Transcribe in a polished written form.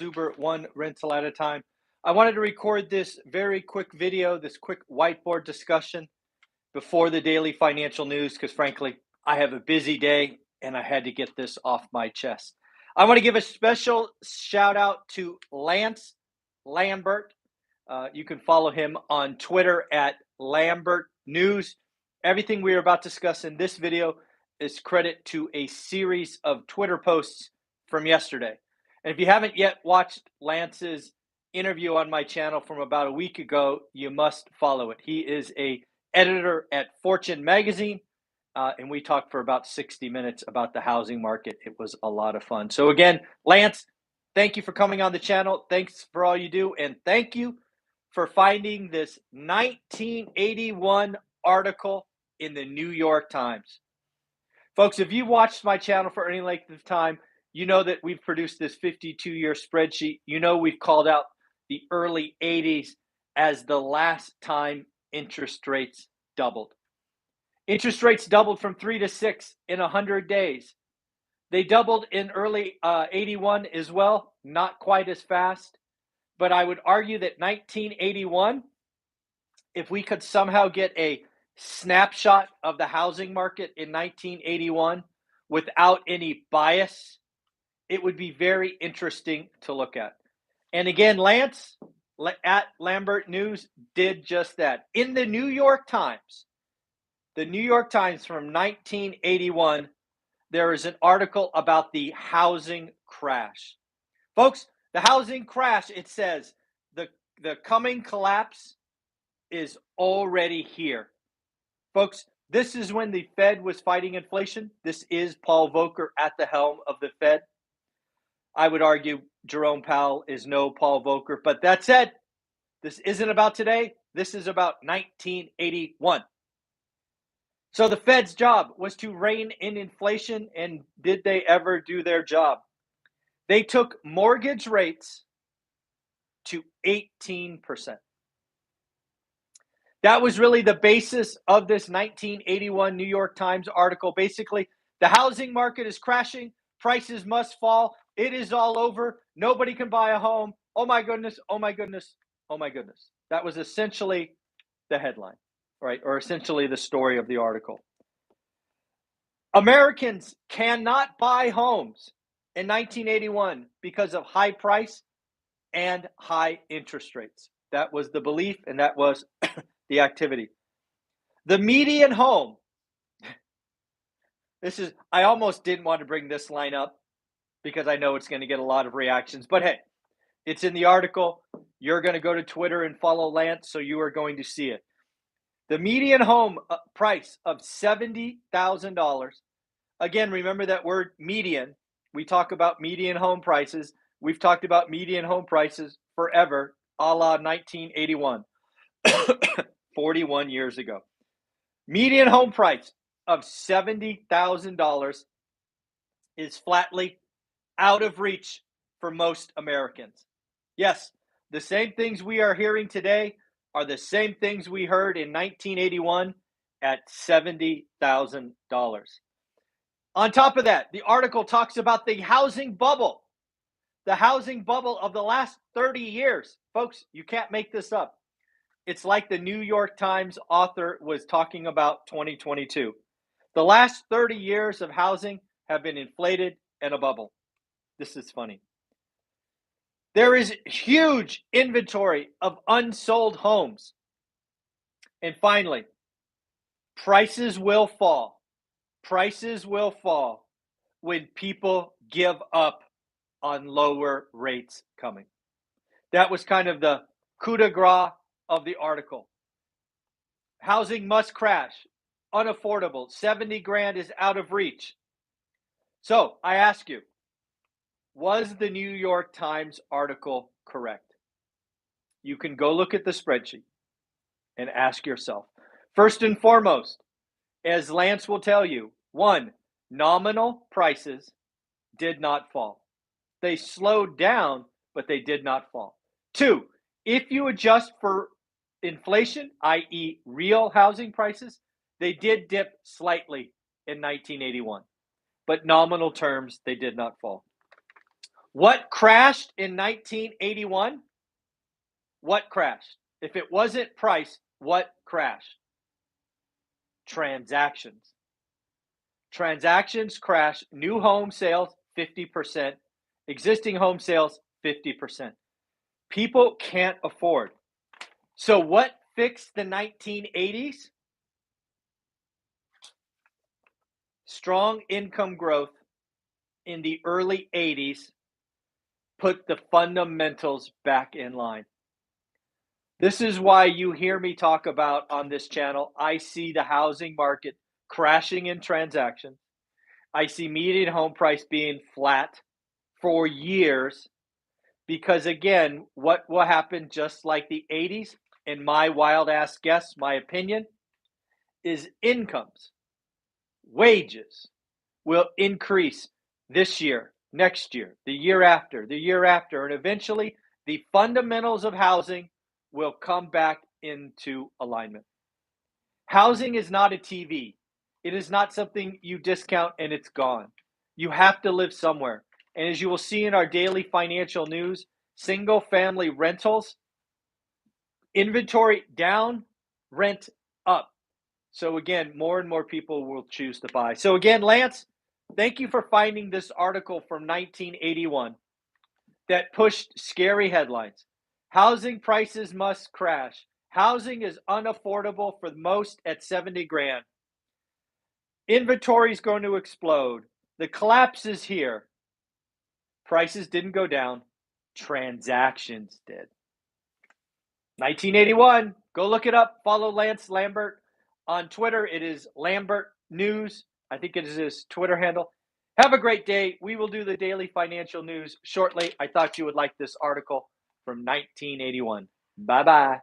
Uber one rental at a time. I wanted to record this very quick video, this quick whiteboard discussion before the daily financial news, because frankly, I have a busy day and I had to get this off my chest. I want to give a special shout out to Lance Lambert. You can follow him on Twitter at Lambert News. Everything we are about to discuss in this video is credit to a series of Twitter posts from yesterday. And if you haven't yet watched Lance's interview on my channel from about a week ago, you must follow it. He is a editor at Fortune magazine, and we talked for about 60 minutes about the housing market. It was a lot of fun. So again, Lance, thank you for coming on the channel. Thanks for all you do, and thank you for finding this 1981 article in the New York Times. Folks, if you've watched my channel for any length of time, you know that we've produced this 52-year spreadsheet. You know we've called out the early 80s as the last time interest rates doubled. Interest rates doubled from 3 to 6 in 100 days. They doubled in early 81 as well, not quite as fast. But I would argue that 1981, if we could somehow get a snapshot of the housing market in 1981 without any bias, it would be very interesting to look at. And again, Lance at Lambert News did just that. In the New York Times from 1981, there is an article about the housing crash. Folks, the housing crash, it says, the coming collapse is already here. Folks, this is when the Fed was fighting inflation. This is Paul Volcker at the helm of the Fed. I would argue Jerome Powell is no Paul Volcker. But that said, this isn't about today. This is about 1981. So the Fed's job was to rein in inflation, and did they ever do their job? They took mortgage rates to 18%. That was really the basis of this 1981 New York Times article. Basically, the housing market is crashing. Prices must fall. It is all over. Nobody can buy a home. Oh my goodness, oh my goodness, oh my goodness. That was essentially the headline, right? Or essentially the story of the article. Americans cannot buy homes in 1981 because of high price and high interest rates. That was the belief, and that was the activity. The median home. I almost didn't want to bring this line up because I know it's going to get a lot of reactions, but hey, it's in the article. You're going to go to Twitter and follow Lance, so you are going to see it. The median home price of $70,000. Again, remember that word median. We talk about median home prices. We've talked about median home prices forever, a la 1981, 41 years ago. Median home price of $70,000 is flatly out of reach for most Americans. Yes, the same things we are hearing today are the same things we heard in 1981 at $70,000. On top of that, the article talks about the housing bubble. The housing bubble of the last 30 years. Folks, you can't make this up. It's like the New York Times author was talking about 2022. The last 30 years of housing have been inflated in a bubble. This is funny. There is huge inventory of unsold homes. And finally, prices will fall. Prices will fall when people give up on lower rates coming. That was kind of the coup de grace of the article. Housing must crash. Unaffordable. 70 grand is out of reach. So I ask you, was the New York Times article correct? You can go look at the spreadsheet and ask yourself. First and foremost, as Lance will tell you, one, nominal prices did not fall. They slowed down, but they did not fall. Two, if you adjust for inflation, i.e. real housing prices, they did dip slightly in 1981. But nominal terms, they did not fall. What crashed in 1981? What crashed? If it wasn't price, what crashed? Transactions. Transactions crash. New home sales, 50%. Existing home sales, 50%. People can't afford. So what fixed the 1980s? Strong income growth in the early 80s put the fundamentals back in line. This is why you hear me talk about on this channel, I see the housing market crashing in transactions. I see median home price being flat for years because, again, what will happen just like the 80s, in my wild ass guess, my opinion, is incomes, wages will increase this year, next year, the year after, and eventually the fundamentals of housing will come back into alignment. Housing is not a TV. It is not something you discount and it's gone. You have to live somewhere. And as you will see in our daily financial news, single family rentals, inventory down, rent up. So again, more and more people will choose to buy. So again, Lance, thank you for finding this article from 1981 that pushed scary headlines. Housing prices must crash. Housing is unaffordable for most at 70 grand. Inventory is going to explode. The collapse is here. Prices didn't go down. Transactions did. 1981. Go look it up. Follow Lance Lambert on Twitter. It is Lambert News. I think it is his Twitter handle. Have a great day. We will do the daily financial news shortly. I thought you would like this article from 1981. Bye-bye.